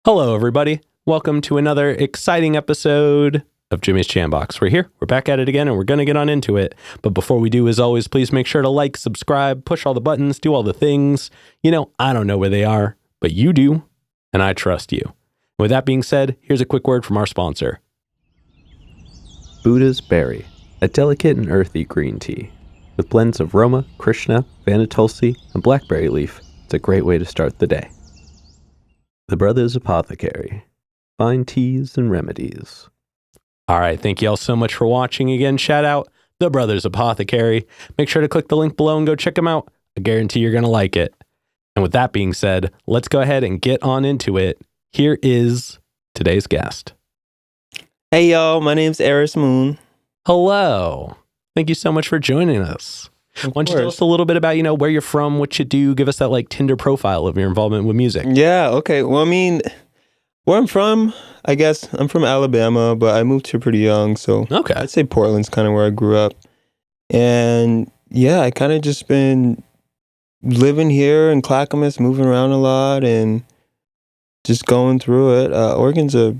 Hello, everybody. Welcome to another exciting episode of Jimmy's Jambox. We're back at it again, and we're going to get on into it. But before we do, as always, please make sure to like, subscribe, push all the buttons, do all the things. You know, I don't know where they are, but you do, and I trust you. With that being said, here's a quick word from our sponsor. Buddha's Berry, a delicate and earthy green tea. With blends of Roma, Krishna, Vanatulsi, and blackberry leaf, it's a great way to start the day. The Brothers Apothecary. Fine teas and remedies. All right, thank you all so much for watching again. Shout out The Brothers Apothecary. Make sure to click the link below and go check them out. I guarantee you're going to like it. And with that being said, let's go ahead and get on into it. Here is today's guest. Hey y'all, my name's Aras Moon. Hello. Thank you so much for joining us. Why don't you tell us a little bit about, where you're from, what you do, give us that Tinder profile of your involvement with music. Yeah, okay. Well, where I'm from, I guess I'm from Alabama, but I moved here pretty young, so okay. I'd say Portland's kind of where I grew up. And yeah, I kind of just been living here in Clackamas, moving around a lot and just going through it. Oregon's a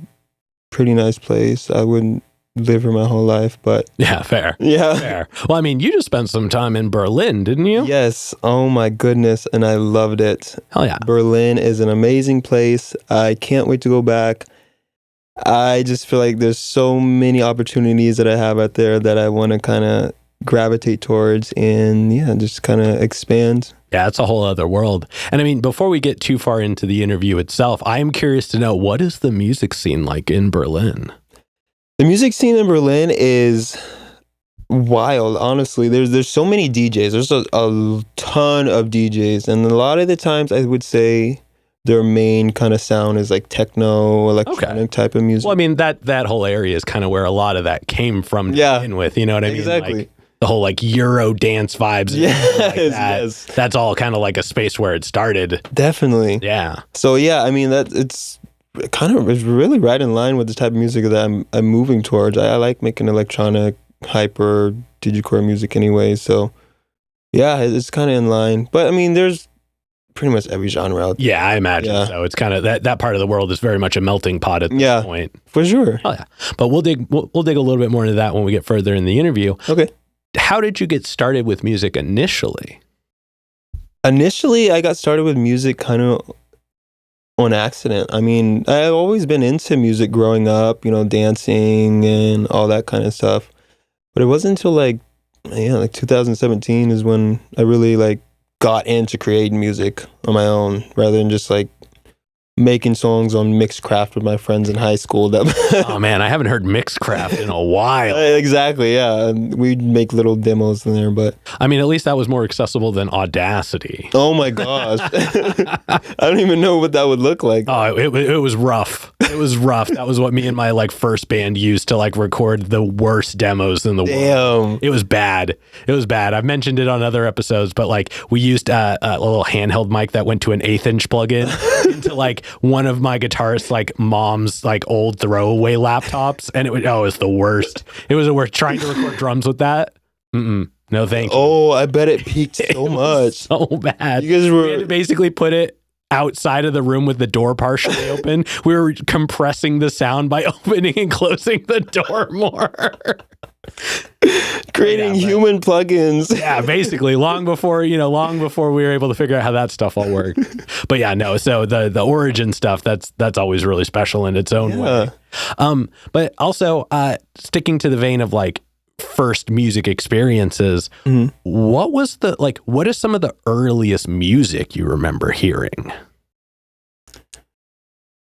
pretty nice place. I wouldn't live here my whole life, but yeah, fair. Yeah. Fair. Well, you just spent some time in Berlin, didn't you? Yes. Oh my goodness. And I loved it. Hell yeah. Berlin is an amazing place. I can't wait to go back. I just feel like there's so many opportunities that I have out there that I want to kind of gravitate towards and just kind of expand. Yeah, it's a whole other world. And before we get too far into the interview itself, I am curious to know, what is the music scene like in Berlin? The music scene in Berlin is wild, honestly. There's so many DJs. There's a ton of DJs. And a lot of the times I would say their main kind of sound is like techno, electronic type of music. Well, that whole area is kind of where a lot of that came from to begin with. You know what I mean? Exactly. The whole Euro dance vibes. Yes. That's all kind of like a space where it started. Definitely. Yeah. So it's kind of is really right in line with the type of music that I'm moving towards. I like making electronic, hyper, Digicore music anyway. So yeah, it's kind of in line. But there's pretty much every genre out there. Yeah, I imagine so. It's kind of that part of the world is very much a melting pot at this point. For sure. Oh yeah. But we'll dig a little bit more into that when we get further in the interview. Okay. How did you get started with music initially? Initially, I got started with music kind of on accident. I've always been into music growing up, dancing and all that kind of stuff. But it wasn't until 2017 is when I really got into creating music on my own rather than just making songs on Mixcraft with my friends in high school. Oh man, I haven't heard Mixcraft in a while. Exactly, yeah. We'd make little demos in there, but at least that was more accessible than Audacity. Oh my gosh. I don't even know what that would look like. Oh, it was rough. It was rough. That was what me and my first band used to record the worst demos in the world. It was bad. I've mentioned it on other episodes, but we used a little handheld mic that went to an 1/8 inch plug-in into one of my guitarist's mom's old throwaway laptops, and it was the worst. It was the worst. Trying to record drums with that. No, thank you. Oh, I bet it peaked so much. So bad. You guys We had to basically put it outside of the room with the door partially open. We were compressing the sound by opening and closing the door more. Creating human plugins. Yeah, basically, long before we were able to figure out how that stuff all worked. But yeah, no. So the origin stuff, that's always really special in its own way. But also sticking to the vein of first music experiences, what was what is some of the earliest music you remember hearing?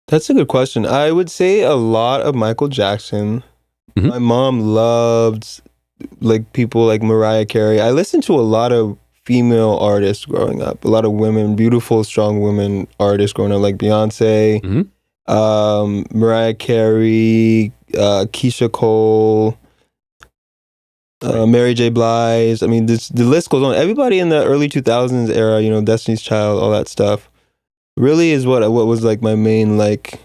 That's a good question. I would say a lot of Michael Jackson. My mom loved people like Mariah Carey. I listened to a lot of female artists growing up, a lot of women, beautiful, strong women artists growing up, like Beyonce, Mariah Carey, Keisha Cole. Mary J. Blige. I mean, the list goes on. Everybody in the early 2000s era, Destiny's Child, all that stuff, really is what was like my main like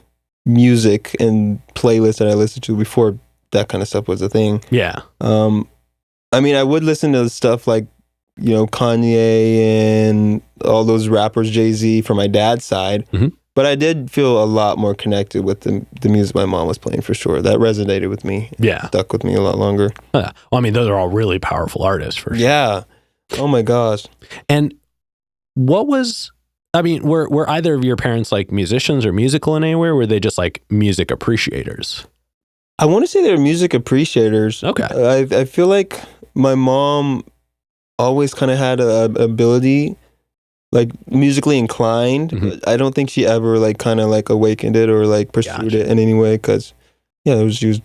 music and playlist that I listened to before that kind of stuff was a thing. Yeah. I mean, I would listen to stuff like, Kanye and all those rappers, Jay-Z from my dad's side. Mm-hmm. But I did feel a lot more connected with the music my mom was playing for sure. That resonated with me. Yeah. Stuck with me a lot longer. Well, I mean, those are all really powerful artists for sure. Yeah. Oh my gosh. And were either of your parents like musicians or musical in anywhere? Or were they just like music appreciators? I want to say they're music appreciators. Okay. I feel like my mom always kind of had a ability, like musically inclined. Mm-hmm. But I don't think she ever like kind of like awakened it or like pursued it in any way because, she was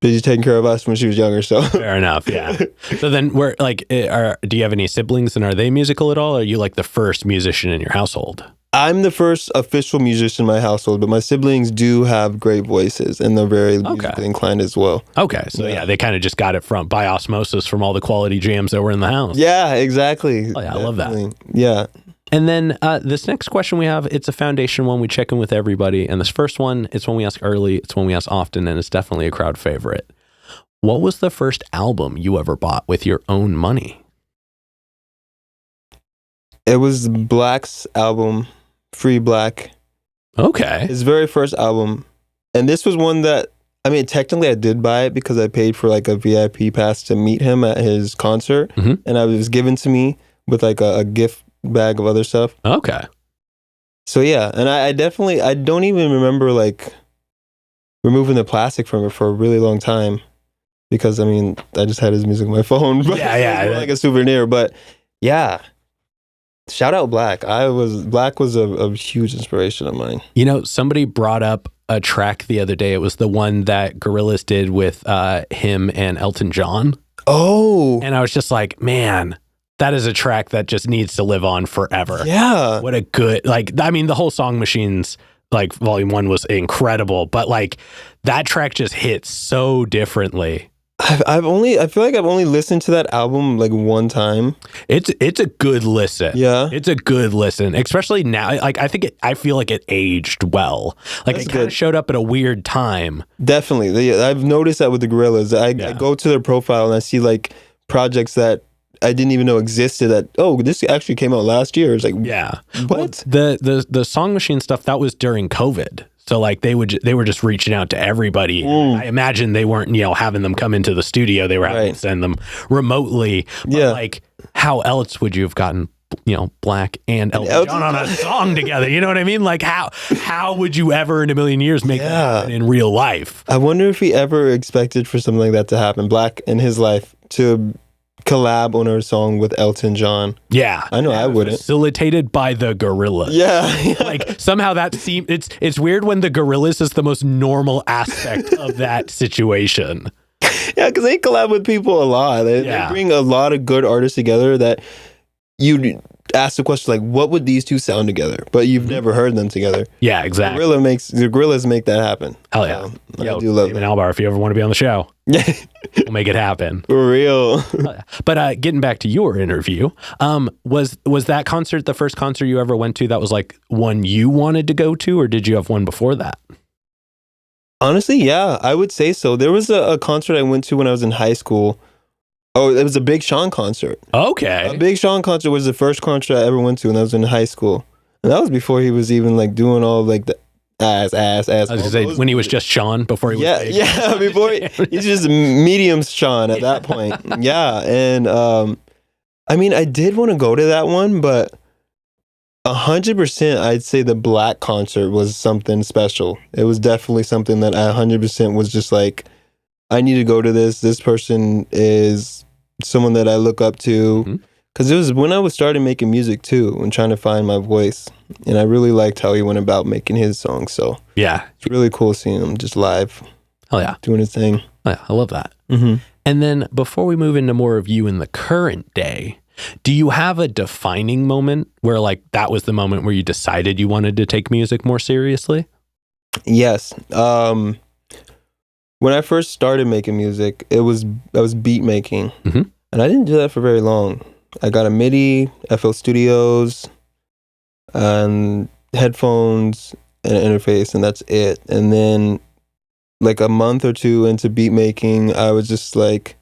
busy taking care of us when she was younger. So fair enough. Yeah. So then, do you have any siblings and are they musical at all? Or are you like the first musician in your household? I'm the first official musician in my household, but my siblings do have great voices and they're very musically inclined as well. Okay. So they kind of just got it by osmosis from all the quality jams that were in the house. Yeah, exactly. Oh, yeah, I love that. Yeah. And then this next question we have, it's a foundation one we check in with everybody. And this first one, it's one we ask early, it's one we ask often, and it's definitely a crowd favorite. What was the first album you ever bought with your own money? It was Black's album, Free Black. Okay. His very first album. And this was one that, technically I did buy it because I paid for like a VIP pass to meet him at his concert. Mm-hmm. And it was given to me with like a gift bag of other stuff. Okay. So yeah, and I don't even remember like removing the plastic from it for a really long time because I just had his music on my phone. But yeah. Like a souvenir, but yeah. Shout out Black. Black was a huge inspiration of mine. Somebody brought up a track the other day. It was the one that Gorillaz did with him and Elton John. Oh. And I was just like, man, that is a track that just needs to live on forever. Yeah. What a good, the whole Song Machines, like Volume 1 was incredible, but like that track just hits so differently. I feel like I've only listened to that album like one time. It's a good listen. Yeah. It's a good listen, especially now. Like I feel like it aged well. Like it kind of showed up at a weird time. Definitely. I've noticed that with the Gorillaz. I go to their profile and I see like projects that I didn't even know existed this actually came out last year. It's like, yeah. What? Well, the Song Machine stuff, that was during COVID. So like they were just reaching out to everybody. I imagine they weren't, having them come into the studio. They were having to send them remotely. But like how else would you have gotten, Black and Elton John on a song together? You know what I mean? Like how would you ever in a million years make that happen in real life? I wonder if he ever expected for something like that to happen. Black in his life to collab on a song with Elton John. Yeah. I know I wouldn't. Facilitated by the Gorillaz. Yeah. Like somehow that seems, it's weird when the Gorillaz is the most normal aspect of that situation. Yeah, because they collab with people a lot. They bring a lot of good artists together that you ask the question like, what would these two sound together? But you've never heard them together. Yeah, exactly. The Gorillaz make that happen. Hell yeah. I do love it. Albar, if you ever want to be on the show, we'll make it happen. For real. But getting back to your interview, was that concert the first concert you ever went to that was like one you wanted to go to, or did you have one before that? Honestly, yeah, I would say so. There was a concert I went to when I was in high school. Oh, it was a Big Sean concert. Okay. A Big Sean concert was the first concert I ever went to when I was in high school. And that was before he was even like doing all like the ass. I was going to say, when he was just Sean, before he was big. Yeah, before he's just medium Sean at that point. Yeah, and I did want to go to that one, but 100% I'd say the Black concert was something special. It was definitely something that I 100% was just like, I need to go to this. This person is someone that I look up to. Because it was when I was starting making music too and trying to find my voice. And I really liked how he went about making his songs. So yeah, it's really cool seeing him just live. Oh yeah. Doing his thing. Oh, yeah, I love that. And then before we move into more of you in the current day, do you have a defining moment where like that was the moment where you decided you wanted to take music more seriously? Yes. when I first started making music, I was beat making, Mhm. and I didn't do that for very long. I got a MIDI, FL Studios, and headphones and an interface, and that's it. And then, like a month or two into beat making, I was just like,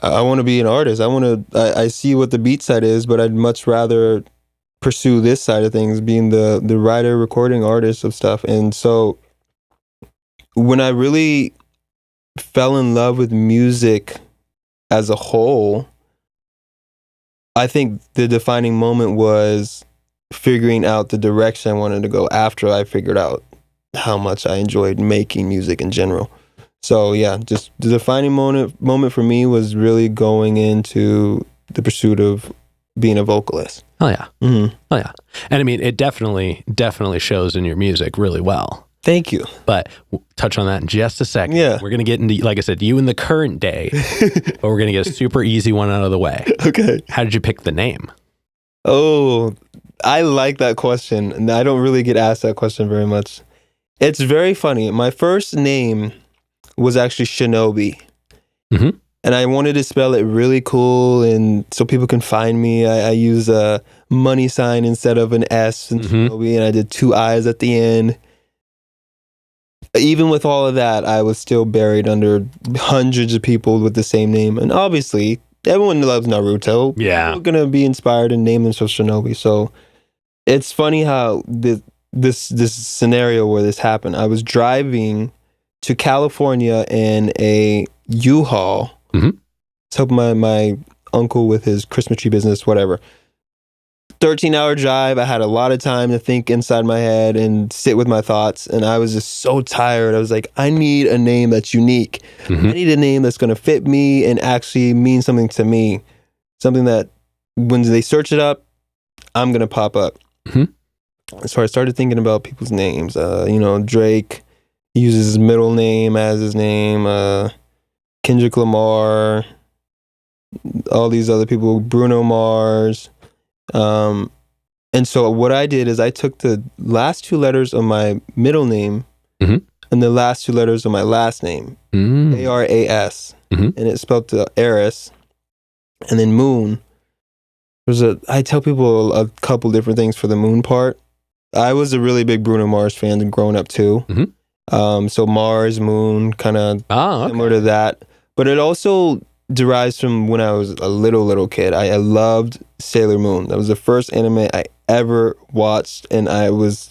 I want to be an artist. I see what the beat side is, but I'd much rather pursue this side of things, being the writer, recording artist of stuff. And so when I really fell in love with music as a whole, I think the defining moment was figuring out the direction I wanted to go after I figured out how much I enjoyed making music in general. So yeah, just the defining moment for me was really going into the pursuit of being a vocalist. Oh yeah. Mm-hmm. Oh yeah. And I mean, it definitely shows in your music really well. Thank you. But we'll touch on that in just a second. Yeah. We're going to get into, like I said, you in the current day, but we're going to get a super easy one out of the way. Okay. How did you pick the name? Oh, I like that question. And I don't really get asked that question very much. It's very funny. My first name was actually Shinobi. Mm-hmm. And I wanted to spell it really cool and so people can find me. I use a money sign instead of an S in Shinobi, and I did 2 I's at the end. Even with all of that, I was still buried under hundreds of people with the same name. And obviously, everyone loves Naruto. Yeah. People are going to be inspired and name themselves Shinobi. So it's funny how this scenario where this happened. I was driving to California in a U-Haul. Mm-hmm. It's helping my uncle with his Christmas tree business, whatever. 13-hour drive. I had a lot of time to think inside my head and sit with my thoughts. And I was just so tired. I was like, I need a name that's unique. Mm-hmm. I need a name that's going to fit me and actually mean something to me. Something that when they search it up, I'm going to pop up. Mm-hmm. So I started thinking about people's names. Drake uses his middle name as his name. Kendrick Lamar. All these other people. Bruno Mars. And so what I did is I took the last 2 letters of my middle name mm-hmm. and the last 2 letters of my last name, Aras, mm-hmm. and it spelled Aras, and then Moon. I tell people a couple different things for the Moon part. I was a really big Bruno Mars fan growing up too. Mm-hmm. So Mars, Moon, kind of similar to that, but it also derives from when I was a little kid. I loved Sailor Moon. That was the first anime I ever watched, and I was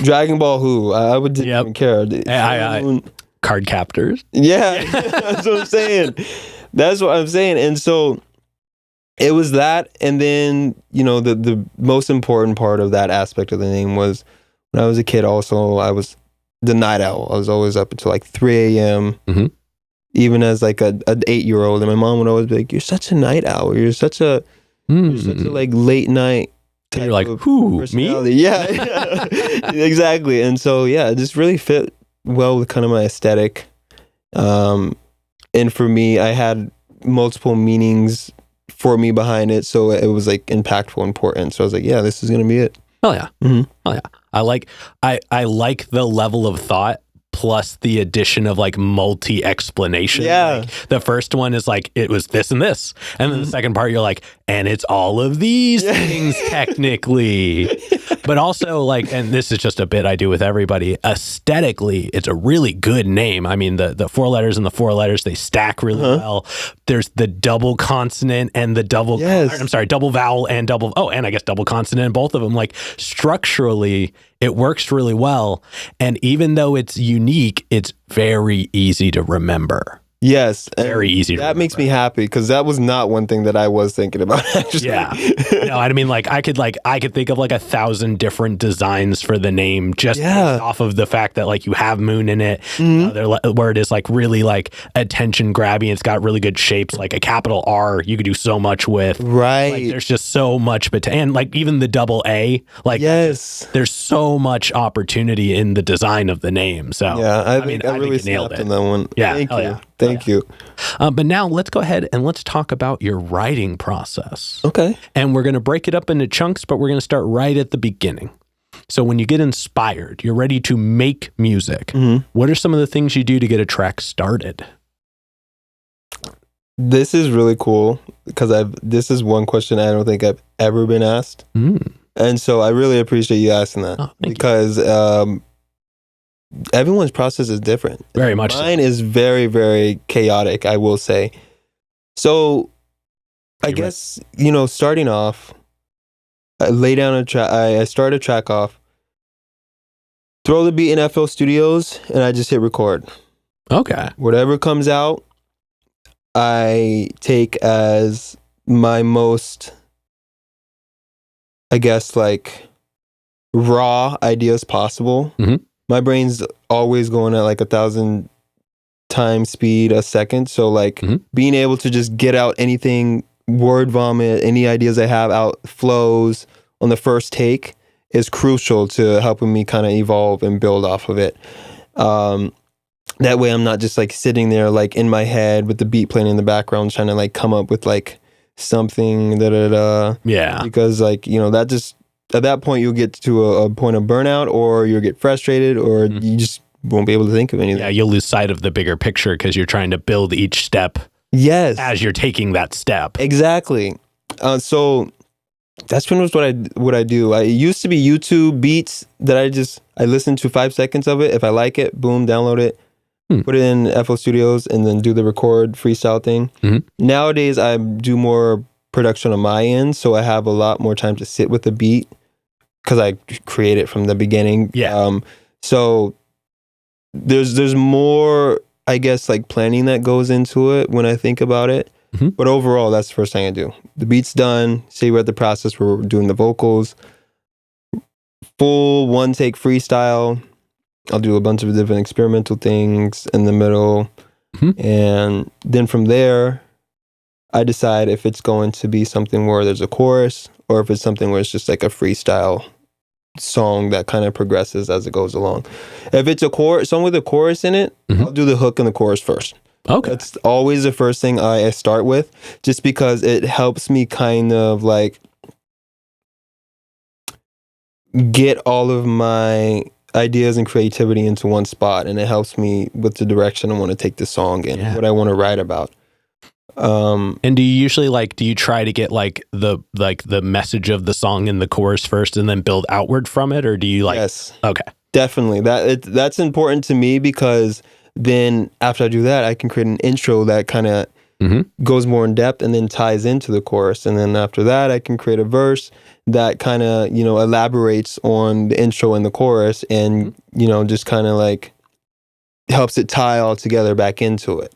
Dragon Ball Who. I didn't even care. Card captors. Yeah, that's what I'm saying. That's what I'm saying. And so it was that, and then the most important part of that aspect of the name was when I was a kid. Also, I was the night owl. I was always up until like 3 a.m. Mm-hmm. Even as like an 8-year-old, and my mom would always be like, "You're such a night owl. You're such a like late night." You're like, who, me? Yeah, exactly. And so yeah, it just really fit well with kind of my aesthetic. And for me, I had multiple meanings for me behind it, so it was like impactful, important. So I was like, yeah, this is gonna be it. Oh yeah, mm-hmm. Oh yeah. I like the level of thought plus the addition of like multi-explanation. Yeah. Like, the first one is like, it was this and this. And then the second part, you're like, and it's all of these things technically. But also like, and this is just a bit I do with everybody, aesthetically, it's a really good name. I mean, the 4 letters and the 4 letters, they stack really well. There's the double consonant and the double, double vowel and and I guess double consonant in both of them. Like structurally, it works really well. And even though it's unique, it's very easy to remember. Yes. Very easy to remember. That makes me happy because that was not one thing that I was thinking about, actually. Yeah. No, I mean, I could think of like 1,000 different designs for the name just based off of the fact that like you have Moon in it. The word is like really like attention grabbing. It's got really good shapes, like a capital R you could do so much with. Right. Like, there's just so much, and like even the double A, like there's so much opportunity in the design of the name. So yeah, I mean, I really nailed snapped it on that one. Yeah. Thank you. Yeah. Thank you. But now let's go ahead and let's talk about your writing process. Okay. And we're going to break it up into chunks, but we're going to start right at the beginning. So when you get inspired, you're ready to make music. What are some of the things you do to get a track started? This is really cool because this is one question I don't think I've ever been asked. And so I really appreciate you asking that because everyone's process is different. Very much Mine is very, very chaotic, I will say. So I guess, starting off, I lay down a track, I start a track off, throw the beat in FL Studios, and I just hit record. Okay. Whatever comes out, I take as my most, I guess, like raw ideas possible. My brain's always going at like 1,000 times speed a second. So like being able to just get out anything, word vomit, any ideas I have out flows on the first take is crucial to helping me kind of evolve and build off of it. That way I'm not just like sitting there like in my head with the beat playing in the background trying to like come up with like something Yeah. Because like, that just at that point you'll get to a point of burnout or you'll get frustrated or you just won't be able to think of anything. Yeah, you'll lose sight of the bigger picture because you're trying to build each step as you're taking that step. Exactly. So that's pretty much what I do. I used to be YouTube beats that I listen to 5 seconds of it. If I like it, boom, download it. Put it in FL Studios and then do the record freestyle thing. Nowadays, I do more production on my end, so I have a lot more time to sit with the beat because I create it from the beginning. Yeah. So there's more, I guess, like planning that goes into it when I think about it. But overall, that's the first thing I do. The beat's done. Say we're at the process where we're doing the vocals. Full one take freestyle. I'll do a bunch of different experimental things in the middle. And then from there, I decide if it's going to be something where there's a chorus or if it's something where it's just like a freestyle song that kind of progresses as it goes along. If it's a song with a chorus in it, I'll do the hook and the chorus first. Okay. That's always the first thing I start with, just because it helps me kind of like get all of my ideas and creativity into one spot, and it helps me with the direction I want to take the song and what I want to write about. And do you usually do you try to get the message of the song in the chorus first and then build outward from it, or do you Yes. Okay. Definitely. That's important to me because then after I do that, I can create an intro that kind of goes more in depth and then ties into the chorus. And then after that, I can create a verse that kind of, elaborates on the intro and the chorus and, just kind of like helps it tie all together back into it.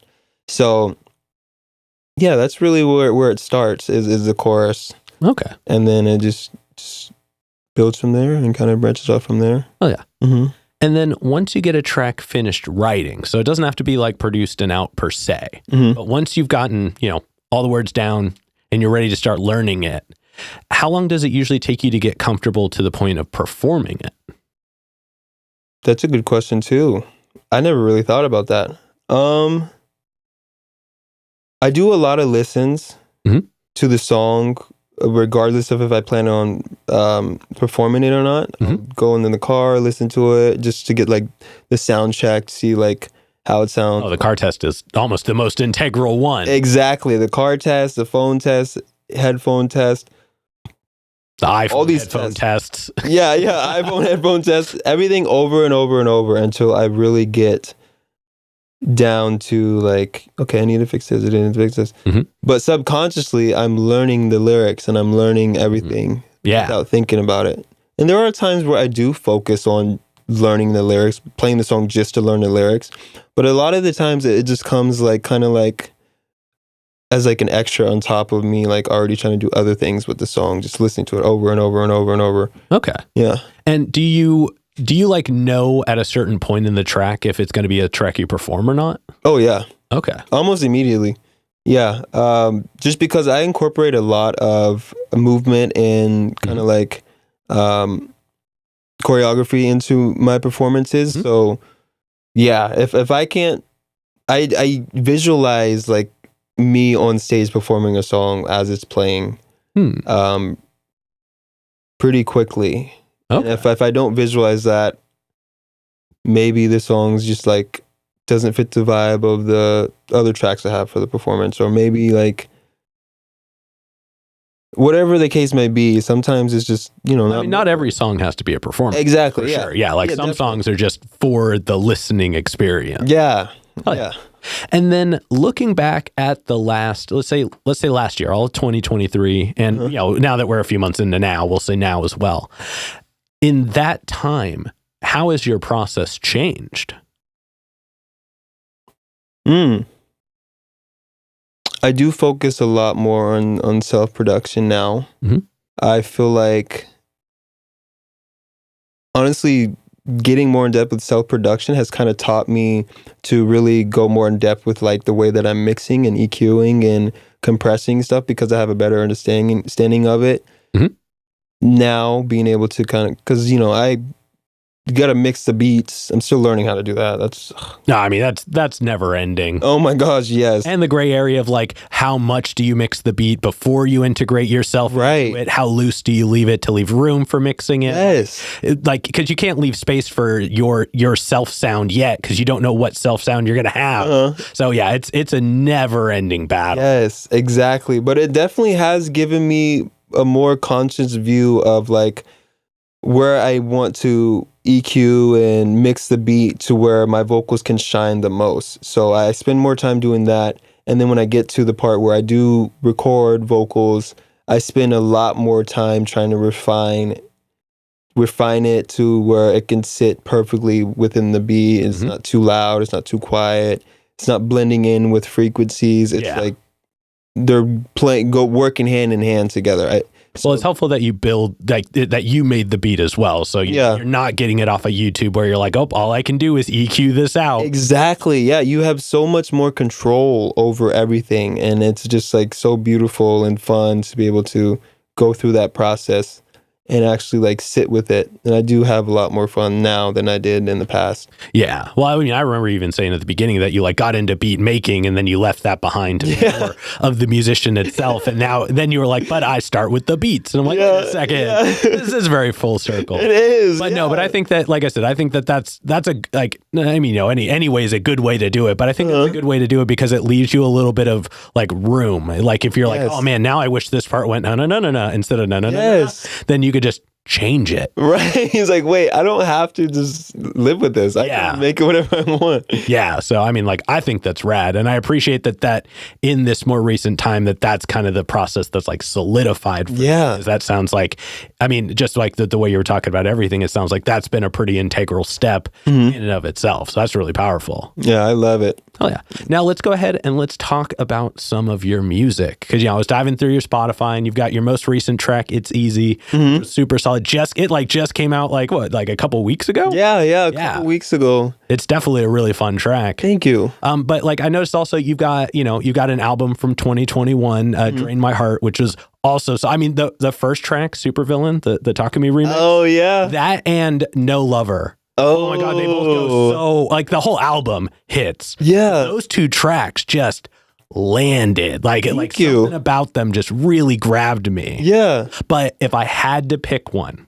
So yeah, that's really where it starts is the chorus. Okay. And then it just builds from there and kind of branches off from there. Oh yeah. And then once you get a track finished writing, so it doesn't have to be produced and out per se, but once you've gotten, all the words down and you're ready to start learning it, how long does it usually take you to get comfortable to the point of performing it? That's a good question too. I never really thought about that. I do a lot of listens to the song, regardless of if I plan on performing it or not. I'll go in the car, listen to it, just to get the sound check, see how it sounds. Oh, the car test is almost the most integral one. Exactly. The car test, the phone test, headphone test. The iPhone all these headphone tests. Yeah, iPhone headphone tests. Everything over and over and over until I really get down to okay, I need to fix this, I need to fix this. But subconsciously, I'm learning the lyrics and I'm learning everything without thinking about it. And there are times where I do focus on learning the lyrics, playing the song just to learn the lyrics. But a lot of the times it just comes as an extra on top of me, already trying to do other things with the song, just listening to it over and over and over and over. Okay. Yeah. And do you know at a certain point in the track if it's going to be a track you perform or not? Oh yeah. Okay. Almost immediately. Yeah. Just because I incorporate a lot of movement and kind of choreography into my performances. So yeah, if I can't, I visualize me on stage performing a song as it's playing pretty quickly. And if I don't visualize that, maybe the song's just like doesn't fit the vibe of the other tracks I have for the performance, or maybe like whatever the case may be. Sometimes it's just, not every song has to be a performance. Exactly. For Yeah. sure. Yeah. Like some songs are just for the listening experience. Yeah. Oh, yeah. And then looking back at the last, let's say last year, all of 2023, and now that we're a few months into now, we'll say now as well. In that time, how has your process changed? I do focus a lot more on self-production now. Mm-hmm. I feel like, honestly, getting more in depth with self-production has kind of taught me to really go more in depth with like the way that I'm mixing and EQing and compressing stuff, because I have a better understanding of it. Mm-hmm. Now being able to kind of, because you got to mix the beats. I'm still learning how to do that. No, I mean, that's never ending. Oh my gosh, yes. And the gray area of like, how much do you mix the beat before you integrate yourself into it? How loose do you leave it to leave room for mixing it? Yes. Like, because you can't leave space for your self sound yet, because you don't know what self sound you're gonna have. So yeah, it's a never ending battle. Yes, exactly. But it definitely has given me a more conscious view of like where I want to EQ and mix the beat to where my vocals can shine the most. So I spend more time doing that. And then when I get to the part where I do record vocals, I spend a lot more time trying to refine it to where it can sit perfectly within the beat. It's not too loud. It's not too quiet. It's not blending in with frequencies. It's like they're working hand in hand together. Well, it's helpful that you build that you made the beat as well. So you're not getting it off of YouTube where you're like, oh, all I can do is EQ this out. Exactly. Yeah. You have so much more control over everything. And it's just like so beautiful and fun to be able to go through that process and actually like sit with it. And I do have a lot more fun now than I did in the past. Yeah. Well, I mean, I remember even saying at the beginning that you like got into beat making and then you left that behind to be more of the musician itself. And then you were like, but I start with the beats. And I'm like, wait a second, this is very full circle. It is. But no, but I think that, like I said, I think that that's a, like, I mean, any way is a good way to do it, but I think it's a good way to do it because it leaves you a little bit of like room. Like if you're like, oh man, now I wish this part went no, instead of no, then you could just change it. Right. He's like, wait, I don't have to just live with this. I can make it whatever I want. Yeah. So, I mean, like, I think that's rad. And I appreciate that in this more recent time, that's kind of the process that's like solidified. That sounds like, I mean, just like the way you were talking about everything, it sounds like that's been a pretty integral step in and of itself. So that's really powerful. Yeah, I love it. Oh, yeah. Now let's go ahead and let's talk about some of your music. Because, I was diving through your Spotify and you've got your most recent track, It's Easy, super solid. It just came out like a couple weeks ago? Yeah, a couple weeks ago. It's definitely a really fun track. Thank you. But like I noticed also you've got an album from 2021, Drain My Heart, which is also, so I mean the first track, Supervillain, the Takumi remix. Oh yeah. That and No Lover. Oh my God, they both go so, like, the whole album hits. Yeah. Those two tracks just landed. Something about them just really grabbed me. Yeah. But if I had to pick one,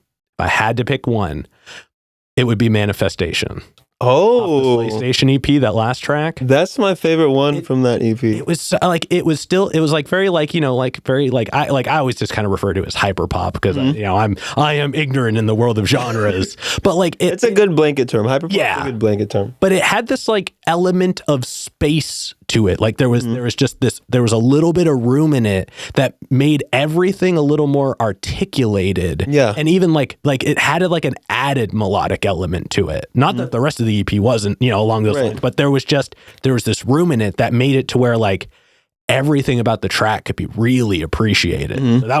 it would be Manifestation. Oh, the PlayStation EP, that last track. That's my favorite one from that EP. It was like very I always just kind of refer to it as hyper pop because I am ignorant in the world of genres. But like it's a good blanket term. Hyper pop is a good blanket term. But it had this like element of space to it. Like there was a little bit of room in it that made everything a little more articulated. Yeah. And even like it had like an added melodic element to it. Not that the rest of the EP wasn't, along those lines, but there was this room in it that made it to where like everything about the track could be really appreciated. So that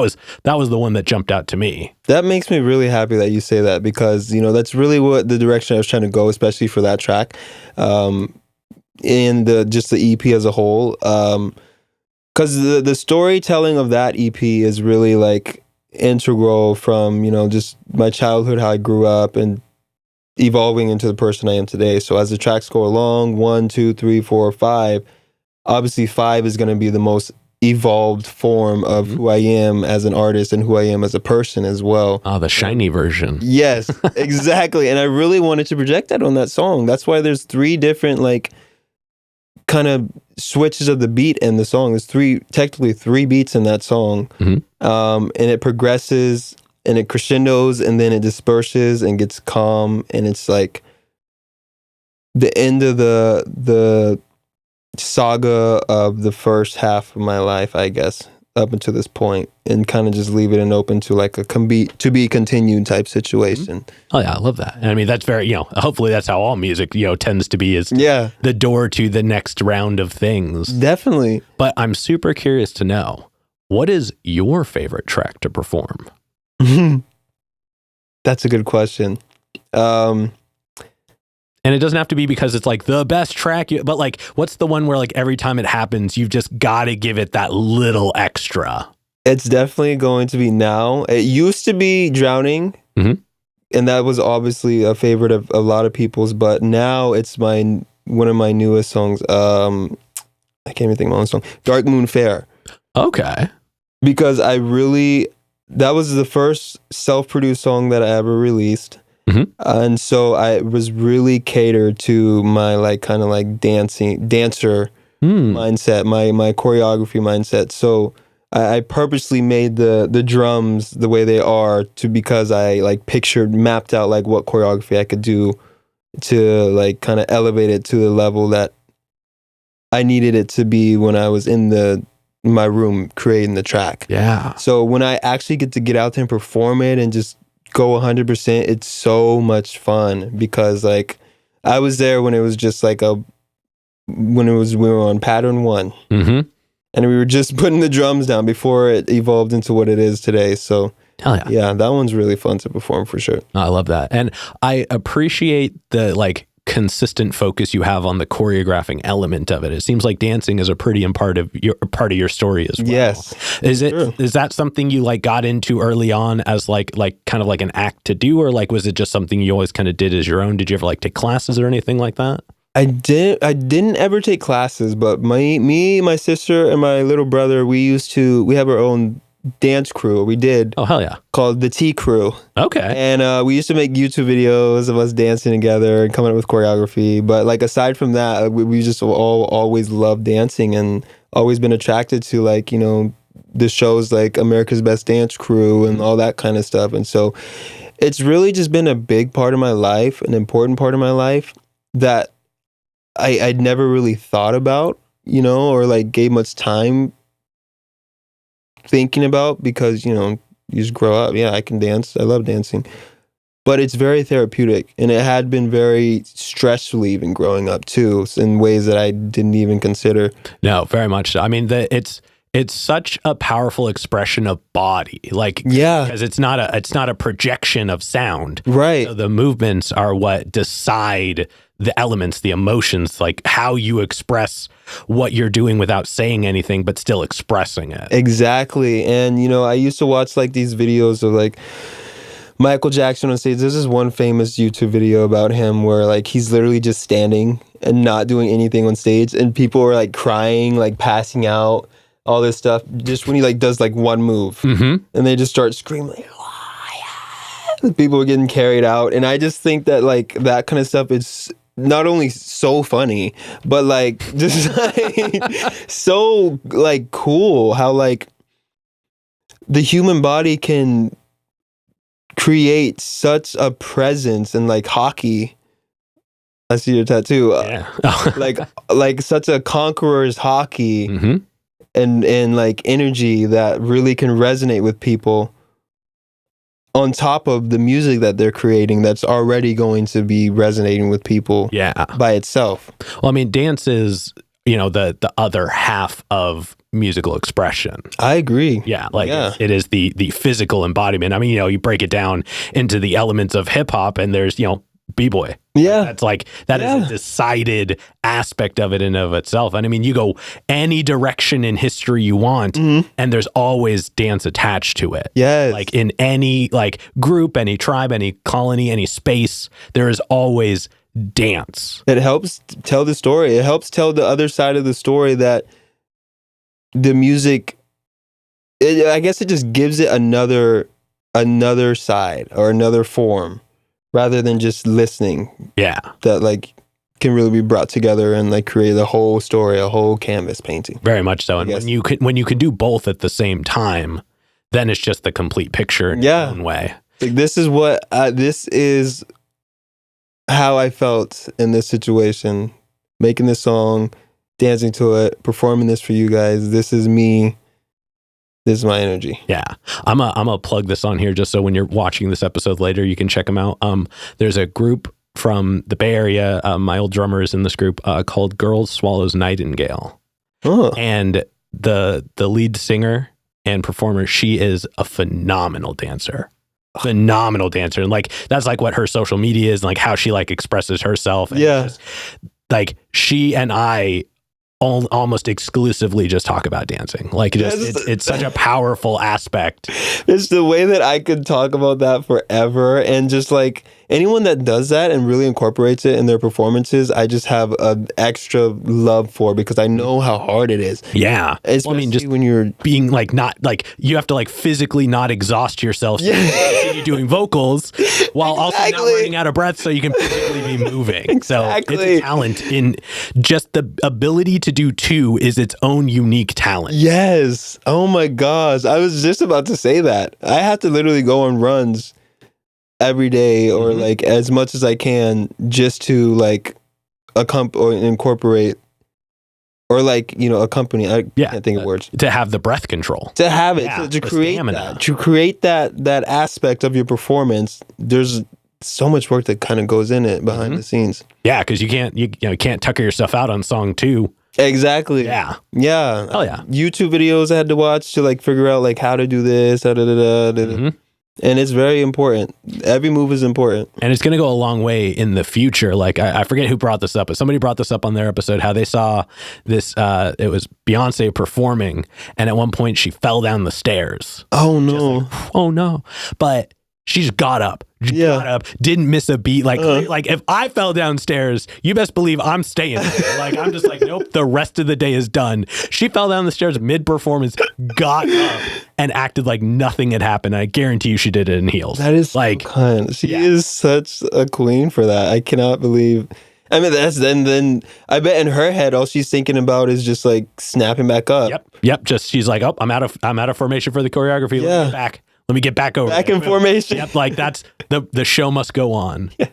was the one that jumped out to me. That makes me really happy that you say that because, that's really what the direction I was trying to go, especially for that track. And the EP as a whole, because the storytelling of that EP is really like integral from just my childhood, how I grew up, and evolving into the person I am today. So as the tracks go along, 1, 2, 3, 4, 5, obviously 5 is going to be the most evolved form of who I am as an artist and who I am as a person as well. Oh, the shiny version. Yes, exactly. And I really wanted to project that on that song. That's why there's 3 different like kind of switches of the beat in the song. There's technically three beats in that song. And it progresses and it crescendos and then it disperses and gets calm, and it's like the end of the saga of the first half of my life, I guess, up until this point, and kind of just leave it an open to like a to be continued type situation. Oh yeah, I love that. And I mean, that's very, hopefully that's how all music, tends to be, is the door to the next round of things. Definitely. But I'm super curious to know, what is your favorite track to perform? That's a good question. And it doesn't have to be because it's like the best track, but like, what's the one where like every time it happens, you've just got to give it that little extra? It's definitely going to be Now. It used to be Drowning, and that was obviously a favorite of a lot of people's, but now it's one of my newest songs. I can't even think of my own song. Dark Moon Fair. Okay. Because that was the first self-produced song that I ever released. And so I was really catered to my like kind of like dancer mindset, my choreography mindset. So I purposely made the drums the way they are because I like mapped out like what choreography I could do to like kind of elevate it to the level that I needed it to be when I was in my room creating the track. Yeah. So when I actually get out there and perform it and just go 100%, it's so much fun because like I was there when it was just like we were on pattern 1, and we were just putting the drums down before it evolved into what it is today. So hell yeah, that one's really fun to perform for sure. I love that. And I appreciate the like consistent focus you have on the choreographing element of it. It seems like dancing is a pretty important part of your story as well. Yes. Is that something you like got into early on as like kind of like an act to do, or like was it just something you always kind of did as your own? Did you ever like take classes or anything like that? I didn't ever take classes, but my sister and my little brother, we have our own dance crew. We did. Oh, hell yeah. Called the T Crew. Okay. And we used to make YouTube videos of us dancing together and coming up with choreography. But like aside from that, we just always loved dancing and always been attracted to like, the shows like America's Best Dance Crew and all that kind of stuff. And so it's really just been a big part of my life, an important part of my life that I'd never really thought about, or like gave much time thinking about because, you just grow up. Yeah, I can dance. I love dancing. But it's very therapeutic, and it had been very stress relieving growing up too, in ways that I didn't even consider. No, very much so. I mean, it's such a powerful expression of body, like, because it's not a projection of sound, right? So the movements are what decide the elements, the emotions, like how you express what you're doing without saying anything, but still expressing it. Exactly. And, I used to watch like these videos of like Michael Jackson on stage. There's this one famous YouTube video about him where like he's literally just standing and not doing anything on stage, and people are like crying, like passing out, all this stuff, just when he like does like one move, and they just start screaming like, oh, yeah. People are getting carried out. And I just think that like that kind of stuff is not only so funny, but like just like so like cool how like the human body can create such a presence. And like hockey, I see your tattoo. Yeah. like such a conqueror's hockey, and like energy that really can resonate with people, on top of the music that they're creating that's already going to be resonating with people by itself. Well, I mean, dance is, the other half of musical expression. I agree. Yeah, it is the physical embodiment. I mean, you break it down into the elements of hip hop, and there's, B-boy. Yeah. That's like, that is a decided aspect of it in of itself. And I mean, you go any direction in history you want, and there's always dance attached to it. Yes. Like in any like group, any tribe, any colony, any space, there is always dance. It helps tell the story. It helps tell the other side of the story that the music, I guess it just gives it another side or another form rather than just listening. Yeah. That like can really be brought together and like create a whole story, a whole canvas painting. Very much so. And when you can do both at the same time, then it's just the complete picture in its own way. Like this is how I felt in this situation, making this song, dancing to it, performing this for you guys. This is me. This is my energy. Yeah. I'm a plug this on here just so when you're watching this episode later, you can check them out. There's a group from the Bay Area. My old drummer is in this group called Girls Swallows Nightingale. Oh. And the lead singer and performer, she is a phenomenal dancer. And like that's like what her social media is, and like how she like expresses herself. And just, like she and I almost exclusively just talk about dancing. Like it's such a powerful aspect. It's the way that I could talk about that forever, and just like anyone that does that and really incorporates it in their performances, I just have an extra love for, because I know how hard it is. Yeah. Especially just when you're being like, not like you have to like physically not exhaust yourself so you can continue doing vocals while also not running out of breath so you can physically be moving. So it's a talent in just the ability to do two is its own unique talent. Yes. Oh my gosh. I was just about to say that. I have to literally go on runs every day or like as much as I can just to like or incorporate or like, you know, accompany. I can't think of words. To have the breath control. To have it. To create that. To create that aspect of your performance. There's so much work that kind of goes in it behind the scenes. Yeah, because you can't tucker yourself out on song 2. Exactly. Yeah. Yeah. Oh yeah. YouTube videos I had to watch to like figure out like how to do this. And it's very important. Every move is important. And it's going to go a long way in the future. Like I forget who brought this up, but somebody brought this up on their episode, how they saw this, it was Beyonce performing. And at one point she fell down the stairs. Oh no. Like, oh no. But she just got up. Got up, didn't miss a beat. Like if I fell downstairs, you best believe I'm staying there. Like I'm just like, nope, the rest of the day is done. She fell down the stairs mid-performance, got up, and acted like nothing had happened. I guarantee you she did it in heels. That is like so kind. She is such a queen for that. I cannot believe. I mean, that's then I bet in her head all she's thinking about is just like snapping back up. Yep. Just she's like, oh, I'm out of formation for the choreography. Let me get back over. Back in formation. Yep, like that's the show must go on. Yeah.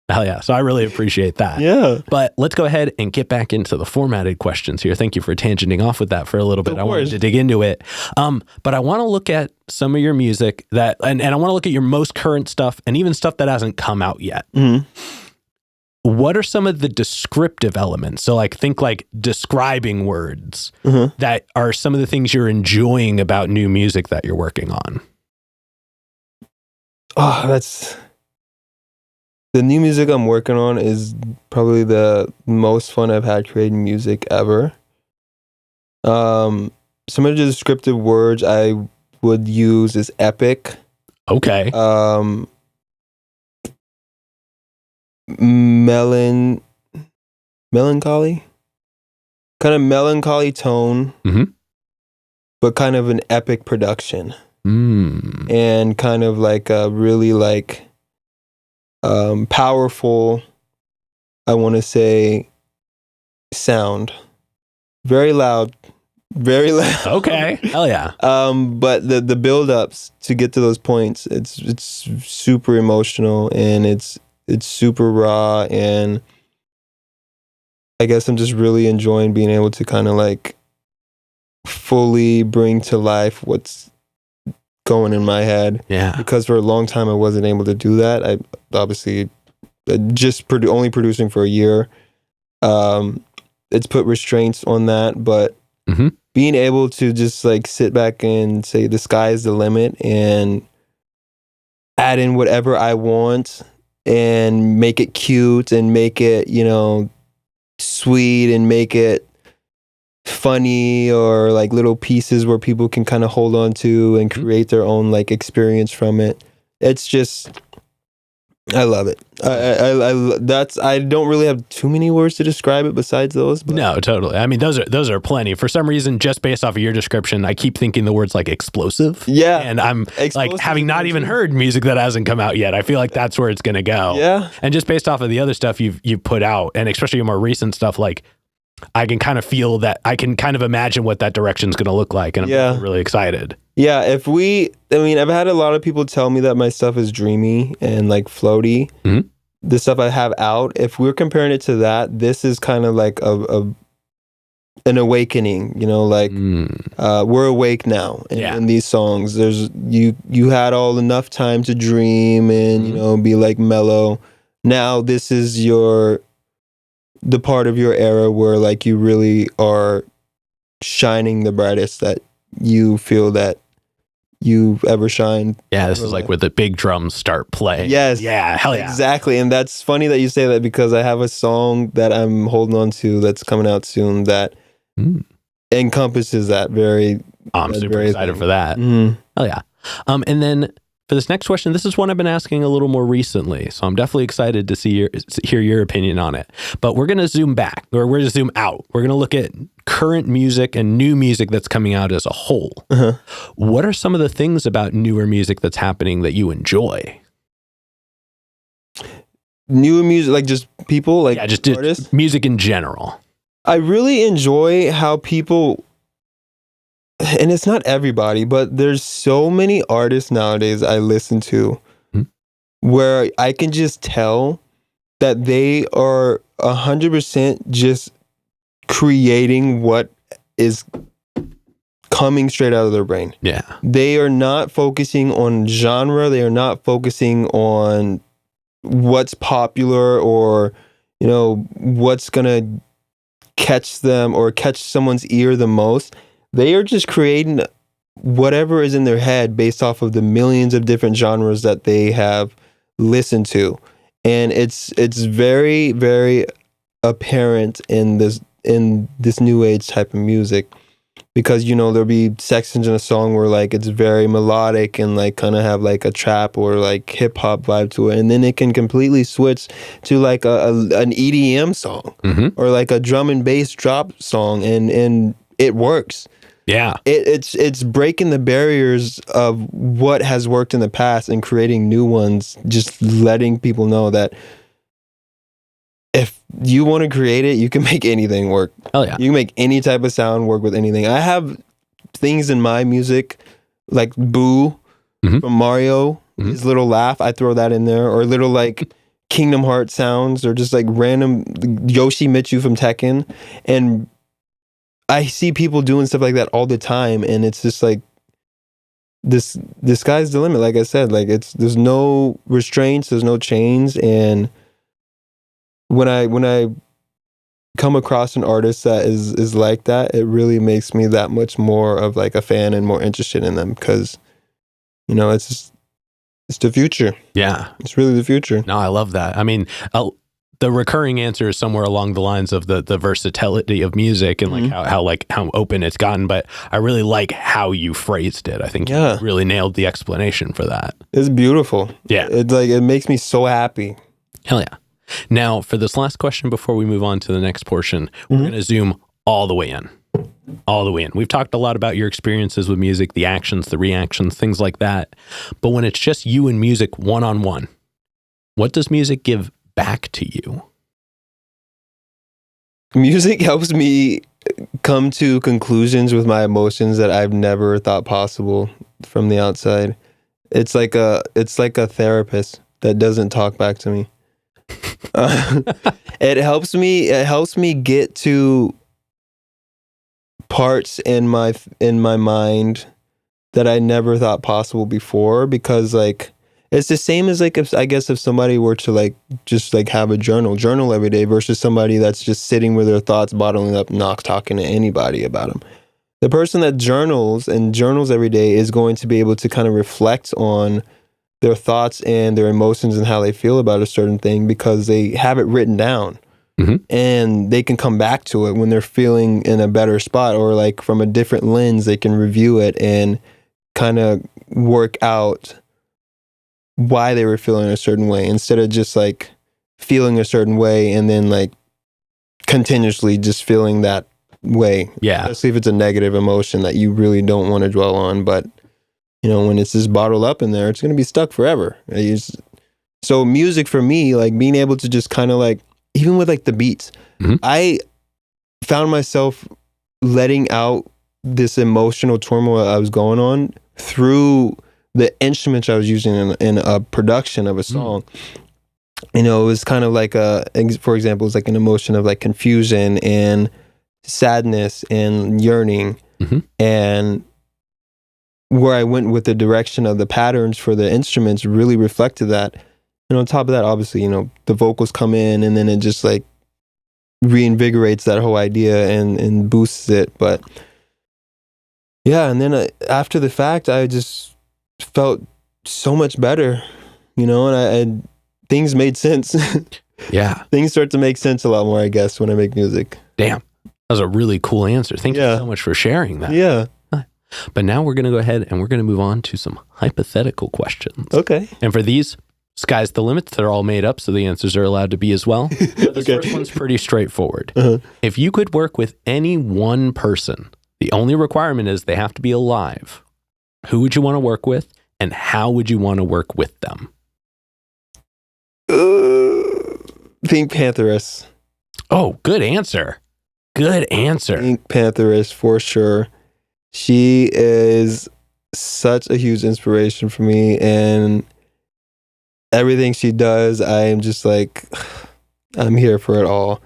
Hell yeah. So I really appreciate that. Yeah. But let's go ahead and get back into the formatted questions here. Thank you for tangenting off with that for a little bit. I wanted to dig into it. But I want to look at some of your music and I want to look at your most current stuff and even stuff that hasn't come out yet. What are some of the descriptive elements? So like think like describing words that are some of the things you're enjoying about new music that you're working on. Oh, that's the new music I'm working on is probably the most fun I've had creating music ever. Some of the descriptive words I would use is epic. Okay. Melancholy. Kind of melancholy tone, but kind of an epic production. And kind of like a really like powerful, I want to say, sound. Very loud. Okay. Hell yeah. But the build-ups to get to those points, it's super emotional and it's super raw, and I guess I'm just really enjoying being able to kind of like fully bring to life what's going in my head. Yeah. Because for a long time I wasn't able to do that. I obviously just only producing for a year. It's put restraints on that, but being able to just like sit back and say the sky is the limit and add in whatever I want and make it cute and make it, you know, sweet and make it funny, or like little pieces where people can kind of hold on to and create their own like experience from it. It's just, I love it. I don't really have too many words to describe it besides those. But. No, totally. I mean, those are plenty. For some reason, just based off of your description, I keep thinking the words like explosive. Yeah. And I'm like having not even heard music that hasn't come out yet. I feel like that's where it's going to go. Yeah. And just based off of the other stuff you've put out, and especially your more recent stuff, like I can kind of feel that, I can kind of imagine what that direction's going to look like. And I'm really excited. Yeah. I've had a lot of people tell me that my stuff is dreamy and like floaty. Mm-hmm. The stuff I have out, if we're comparing it to that, this is kind of like an awakening, like we're awake now in these songs. There's you had all enough time to dream and be like mellow. Now this is the part of your era where like you really are shining the brightest that you feel that you've ever shined. Yeah, this is like where the big drums start playing. Yes. Yeah, hell yeah. Exactly. And that's funny that you say that, because I have a song that I'm holding on to that's coming out soon that encompasses that very. I'm super excited for that. Mm-hmm. Hell yeah. And then for this next question, this is one I've been asking a little more recently, so I'm definitely excited to hear your opinion on it. But we're going to zoom back, or we're going to zoom out. We're going to look at current music and new music that's coming out as a whole. Uh-huh. What are some of the things about newer music that's happening that you enjoy? Newer music, like just people, like artists? Music in general. I really enjoy how people, and it's not everybody, but there's so many artists nowadays I listen to where I can just tell that they are 100% just creating what is coming straight out of their brain. Yeah. They are not focusing on genre. They are not focusing on what's popular or, what's going to catch them or catch someone's ear the most. They are just creating whatever is in their head based off of the millions of different genres that they have listened to. And it's very, very apparent in this new age type of music, because there'll be sections in a song where like it's very melodic and like kind of have like a trap or like hip hop vibe to it, and then it can completely switch to like an EDM song or like a drum and bass drop song, and it works. Yeah, it's breaking the barriers of what has worked in the past and creating new ones. Just letting people know that if you want to create it, you can make anything work. Oh yeah, you can make any type of sound work with anything. I have things in my music like Boo from Mario, his little laugh. I throw that in there, or little like Kingdom Hearts sounds, or just like random Yoshi Mitsu from Tekken, and I see people doing stuff like that all the time, and it's just like this sky's the limit. Like I said, like there's no restraints, there's no chains, and when I come across an artist that is like that, it really makes me that much more of like a fan and more interested in them, because it's the future. Yeah, it's really the future. No, I love that. I mean, the recurring answer is somewhere along the lines of the versatility of music and like how open it's gotten. But I really like how you phrased it. I think you really nailed the explanation for that. It's beautiful. Yeah. It makes me so happy. Hell yeah. Now, for this last question, before we move on to the next portion, we're going to zoom all the way in. All the way in. We've talked a lot about your experiences with music, the actions, the reactions, things like that. But when it's just you and music one-on-one, what does music give back to you? Music helps me come to conclusions with my emotions that I've never thought possible from the outside. It's like a therapist that doesn't talk back to me. It helps me get to parts in my mind that I never thought possible before, because like it's the same as like if somebody were to like just like have a journal every day versus somebody that's just sitting with their thoughts bottling up, not talking to anybody about them. The person that journals every day is going to be able to kind of reflect on their thoughts and their emotions and how they feel about a certain thing, because they have it written down. And they can come back to it when they're feeling in a better spot, or like from a different lens, they can review it and kind of work out why they were feeling a certain way instead of just like feeling a certain way and then like continuously just feeling that way. Yeah. Especially if it's a negative emotion that you really don't want to dwell on. But, you know, when it's just bottled up in there, it's going to be stuck forever. So music for me, like being able to just kind of like, even with like the beats, I found myself letting out this emotional turmoil I was going on through the instruments I was using in a production of a song. You know, it was kind of like for example, it's like an emotion of like confusion and sadness and yearning. And where I went with the direction of the patterns for the instruments really reflected that. And on top of that, obviously, you know, the vocals come in and then it just like reinvigorates that whole idea and boosts it. But yeah, and then after the fact, I just felt so much better, you know, and things made sense. Yeah. Things start to make sense a lot more, I guess, when I make music. Damn. That was a really cool answer. Thank you so much for sharing that. Yeah. But now we're going to go ahead and we're going to move on to some hypothetical questions. Okay. And for these, sky's the limit. They're all made up, so the answers are allowed to be as well. But this first one's pretty straightforward. If you could work with any one person, the only requirement is they have to be alive. Who would you want to work with, and how would you want to work with them? Pink Pantheress. Oh, good answer. Good answer. Pink Pantheress, for sure. She is such a huge inspiration for me, and everything she does, I am just like, I'm here for it all.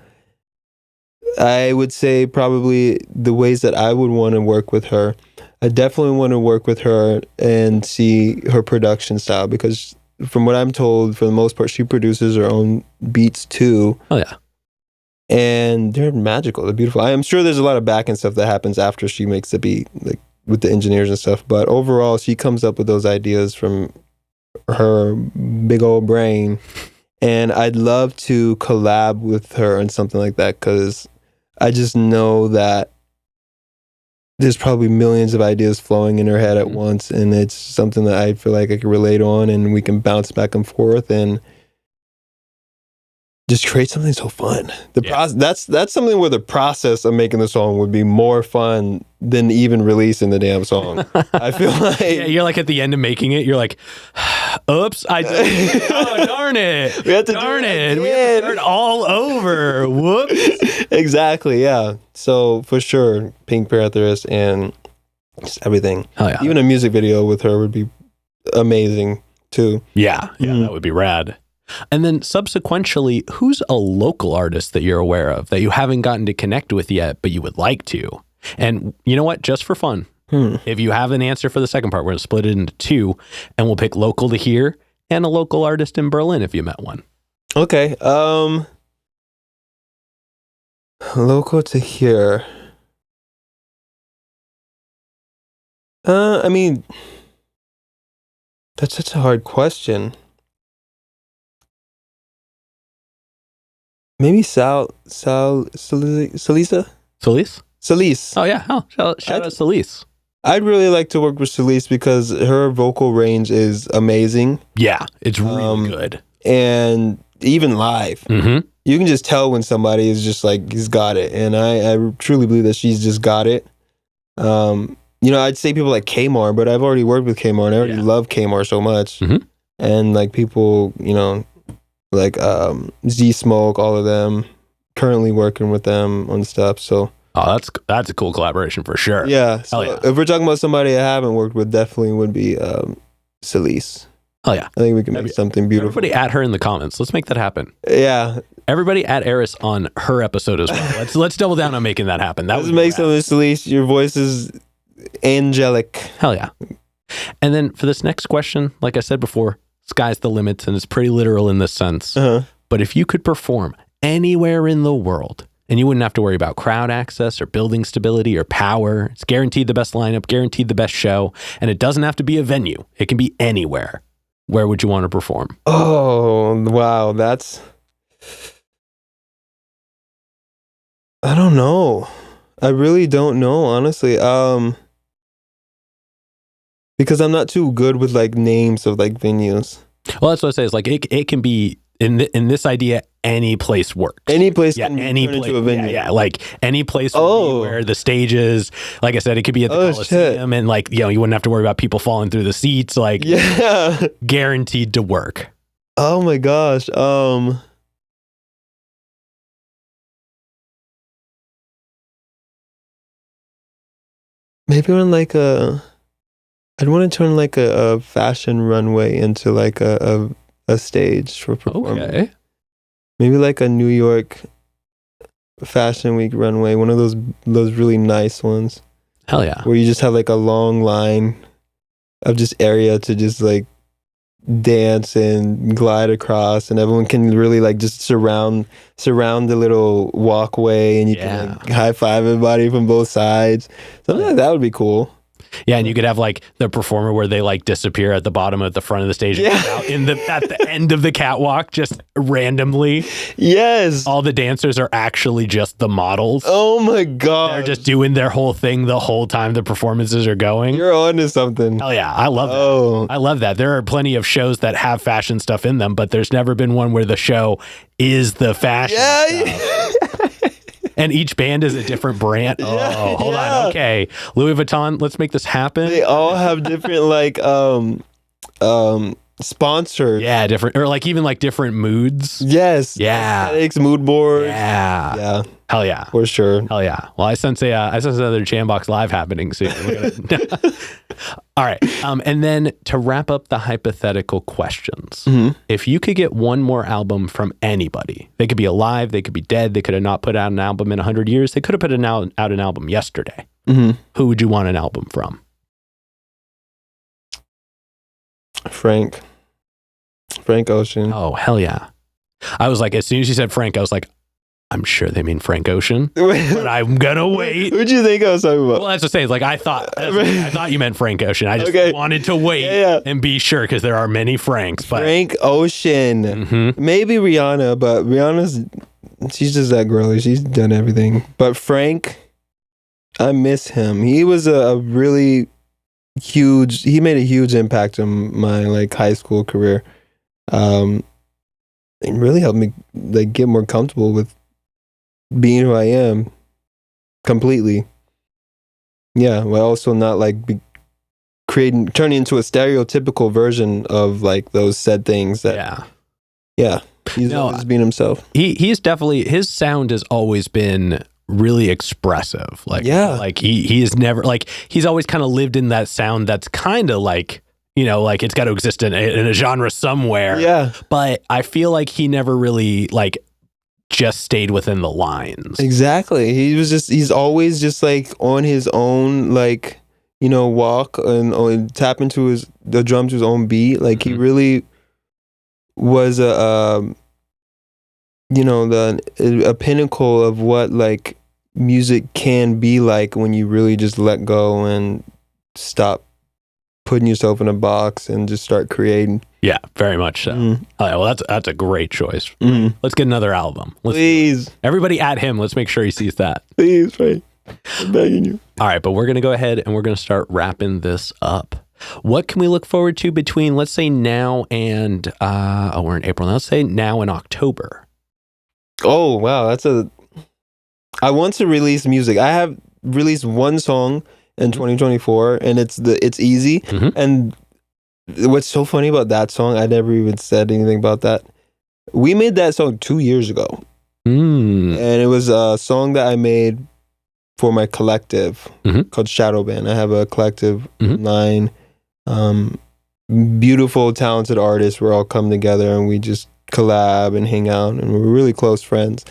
I would say probably the ways that I would want to work with her, I definitely want to work with her and see her production style, because from what I'm told, for the most part, she produces her own beats too. Oh, yeah. And they're magical. They're beautiful. I am sure there's a lot of back end stuff that happens after she makes the beat, like with the engineers and stuff. But overall, she comes up with those ideas from her big old brain. And I'd love to collab with her on something like that, because I just know that there's probably millions of ideas flowing in her head at once. And it's something that I feel like I can relate on, and we can bounce back and forth and just create something so fun. That's something where the process of making the song would be more fun than even releasing the damn song. I feel like you're like at the end of making it, you're like, oops, I did. Oh, darn it. We have to We have to start all over. Whoops. Exactly, yeah. So for sure, Pink Pantheress and just everything. Oh, yeah. Even a music video with her would be amazing too. Yeah, that would be rad. And then subsequently, who's a local artist that you're aware of that you haven't gotten to connect with yet, but you would like to? And you know what? Just for fun, if you have an answer for the second part, we're going to split it into two, and we'll pick local to here and a local artist in Berlin if you met one. Okay. Local to here. I mean, that's such a hard question. Maybe Salisa? Salise. Oh, yeah. Oh, shout out Salise. I'd really like to work with Salise because her vocal range is amazing. Yeah, it's really good. And even live, you can just tell when somebody is just like, he's got it. And I truly believe that she's just got it. You know, I'd say people like Kmar, but I've already worked with Kmar, and I already love Kmar so much. And like people, you know, like Z Smoke, all of them, currently working with them on stuff. So that's a cool collaboration for sure. Yeah. So if we're talking about somebody I haven't worked with, definitely would be Salise. Oh yeah. I think we can make something beautiful. Everybody add her in the comments. Let's make that happen. Yeah. Everybody add Aras on her episode as well. Let's double down on making that happen. Let's make something, Salise. Your voice is angelic. Hell yeah. And then for this next question, like I said before, sky's the limit, and it's pretty literal in this sense. But if you could perform anywhere in the world, and you wouldn't have to worry about crowd access or building stability or power, it's guaranteed the best lineup, guaranteed the best show, and it doesn't have to be a venue. It can be anywhere. Where would you want to perform? Oh, wow. I don't know. I really don't know, honestly. Because I'm not too good with like names of like venues. Well, that's what I say. It's like it can be in this idea. Any place works. Any place yeah, can any turn place, into a venue. Yeah, like any place will be where the stage is. Like I said, it could be at the Coliseum, and like you wouldn't have to worry about people falling through the seats. Like guaranteed to work. Oh my gosh. Maybe on like I'd want to turn like a fashion runway into like a stage for performing. Okay. Maybe like a New York Fashion Week runway, one of those really nice ones. Hell yeah. Where you just have like a long line of just area to just like dance and glide across, and everyone can really like just surround the little walkway, and you can like high five everybody from both sides. Something like that would be cool. Yeah, and you could have like the performer where they like disappear at the bottom of the front of the stage, and out at the end of the catwalk, just randomly. Yes, all the dancers are actually just the models. Oh my god, they're just doing their whole thing the whole time the performances are going. You're onto something. Hell yeah, I love that. I love that. There are plenty of shows that have fashion stuff in them, but there's never been one where the show is the fashion stuff. And each band is a different brand. Oh, hold on. Okay. Louis Vuitton, let's make this happen. They all have different like sponsors. Yeah, different, or like even like different moods. Yes. Yeah. Aesthetics, mood board. Yeah. Yeah. Hell yeah. For sure. Hell yeah. Well, I sense another Jambox Live happening soon. All right. And then to wrap up the hypothetical questions, if you could get one more album from anybody, they could be alive, they could be dead, they could have not put out an album in 100 years, they could have put out an album yesterday. Who would you want an album from? Frank Ocean. Oh, hell yeah. I was like, as soon as you said Frank, I was like, I'm sure they mean Frank Ocean, but I'm gonna wait. Who'd you think I was talking about? Well, that's the same. Like I thought you meant Frank Ocean. I just wanted to wait and be sure because there are many Franks. But Frank Ocean, maybe Rihanna, but she's just that girly. She's done everything. But Frank, I miss him. He was a really huge. He made a huge impact on my like high school career. It really helped me like get more comfortable with being who I am completely. Yeah, but also not like turning into a stereotypical version of like those said things that he's always being himself. He's definitely, his sound has always been really expressive. Like he is never like, he's always kind of lived in that sound that's kind of like, like it's got to exist in a genre somewhere. Yeah. But I feel like he never really like just stayed within the lines. Exactly. He's always just like on his own, like, walk and tap into the drum to his own beat. Like he really was a pinnacle of what like music can be like when you really just let go and stop putting yourself in a box and just start creating. Yeah, very much so. Oh, yeah, well, that's a great choice. Let's get another album. Please. Everybody at him. Let's make sure he sees that. Please, Frank. I'm begging you. All right, but we're going to go ahead and we're going to start wrapping this up. What can we look forward to between, let's say, now and, we're in April. Let's say now and October. Oh, wow. I want to release music. I have released one song in 2024, and it's easy. And what's so funny about that song, I never even said anything about that. We made that song 2 years ago. And it was a song that I made for my collective called Shadow Band. I have a collective, 9 beautiful, talented artists. We're all come together and we just collab and hang out, and we're really close friends.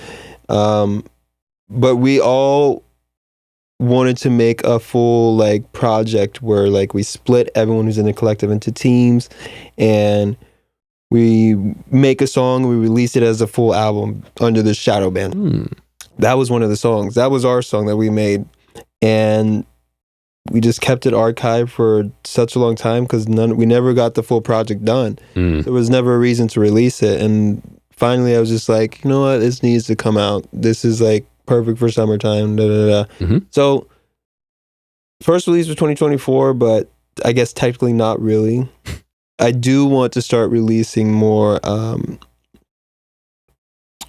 But we all wanted to make a full like project where like we split everyone who's in the collective into teams, and we make a song, we release it as a full album under the Shadow Band. That was one of the songs. That was our song that we made, and we just kept it archived for such a long time because we never got the full project done. There was never a reason to release it, and finally I was just like, you know what, this needs to come out. This is like perfect for summertime. So first release was 2024, but I guess technically not really. I do want to start releasing more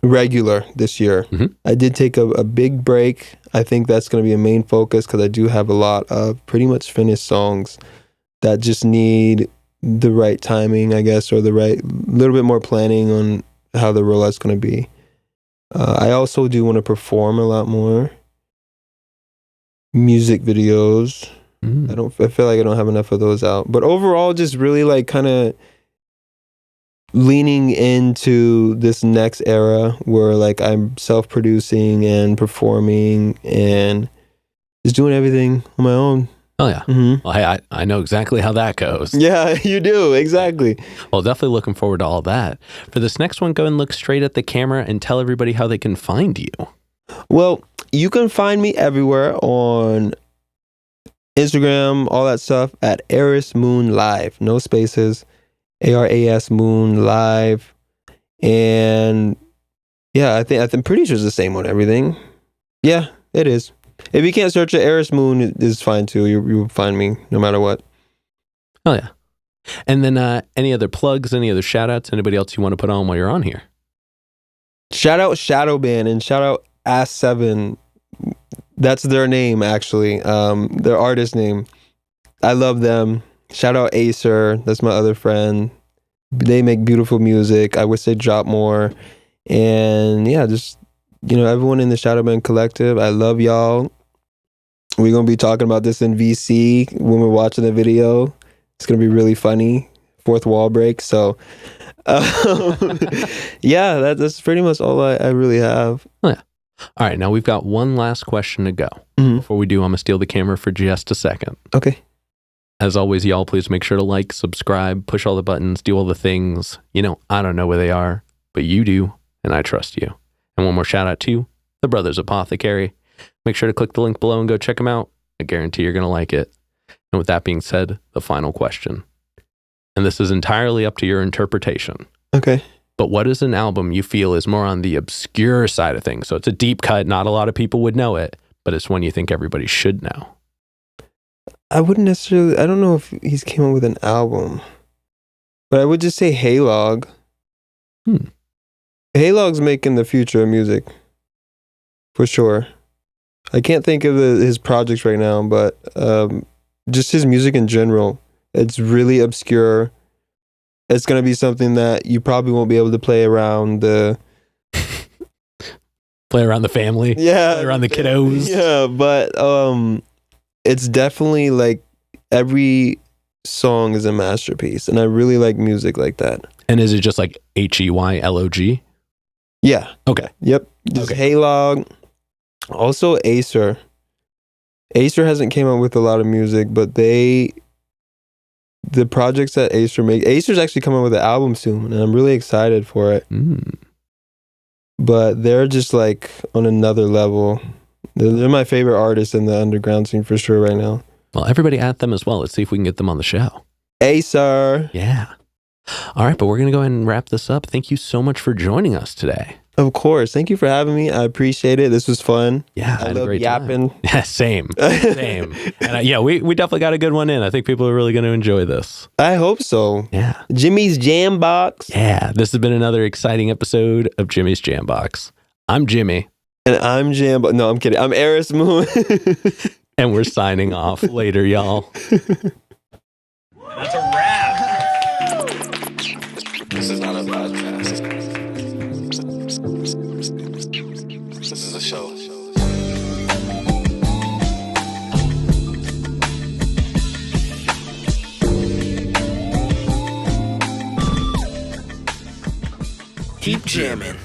regular this year. Mhm. I did take a big break. I think that's going to be a main focus because I do have a lot of pretty much finished songs that just need the right timing, I guess, or the right little bit more planning on how the rollout's going to be. I also do want to perform a lot more music videos. I feel like I don't have enough of those out. But overall, just really like kind of leaning into this next era where like I'm self-producing and performing and just doing everything on my own. Oh, yeah. Mm-hmm. Well, I know exactly how that goes. Yeah, you do. Exactly. Well, definitely looking forward to all that. For this next one, go and look straight at the camera and tell everybody how they can find you. Well, you can find me everywhere on Instagram, all that stuff at Aras Moon Live. No spaces. ARAS Moon Live. And yeah, I'm pretty sure it's the same on everything. Yeah, it is. If you can't search it, Aras Moon is fine too. You'll find me no matter what. Oh, yeah. And then any other plugs, any other shout outs, anybody else you want to put on while you're on here? Shout out Shadow Band and shout out Ass7. That's their name, actually. Their artist name. I love them. Shout out Acer. That's my other friend. They make beautiful music. I wish they'd drop more. And yeah, just, everyone in the Shadow Band Collective, I love y'all. We're going to be talking about this in VC when we're watching the video. It's going to be really funny. Fourth wall break. So, yeah, that's pretty much all I really have. Oh, yeah. All right. Now we've got one last question to go. Mm-hmm. Before we do, I'm going to steal the camera for just a second. Okay. As always, y'all, please make sure to like, subscribe, push all the buttons, do all the things. I don't know where they are, but you do, and I trust you. And one more shout out to the Brothers Apothecary. Make sure to click the link below and go check them out. I guarantee you're going to like it. And with that being said, the final question. And this is entirely up to your interpretation. Okay. But what is an album you feel is more on the obscure side of things? So it's a deep cut. Not a lot of people would know it, but it's one you think everybody should know. I wouldn't necessarily, I don't know if he's came up with an album, but I would just say Haylog. Haylog's making the future of music, for sure. I can't think of his projects right now, but just his music in general, it's really obscure. It's going to be something that you probably won't be able to play around the... Play around the family? Yeah. Play around the kiddos? Yeah, but... it's definitely like every song is a masterpiece, and I really like music like that. And is it just like HEYLOG? Yeah. Okay. Yep. Just Okay. Haylog. Also Acer. Acer hasn't came out with a lot of music, but the projects that Acer make, Acer's actually coming out with an album soon, and I'm really excited for it. But they're just like on another level. They're my favorite artists in the underground scene for sure right now. Well, everybody at them as well. Let's see if we can get them on the show. Acer. Yeah. All right, but we're going to go ahead and wrap this up. Thank you so much for joining us today. Of course. Thank you for having me. I appreciate it. This was fun. Yeah, I had a love great yapping. time. Yeah, same. And yeah, we definitely got a good one in. I think people are really going to enjoy this. I hope so. Yeah. Jimmy's Jam Box. Yeah, this has been another exciting episode of Jimmy's Jam Box. I'm Jimmy. And I'm Jam. No, I'm kidding. I'm Aras Moon. And we're signing off. Later, y'all. That's a wrap. This is not a podcast. This is a show. Keep jamming.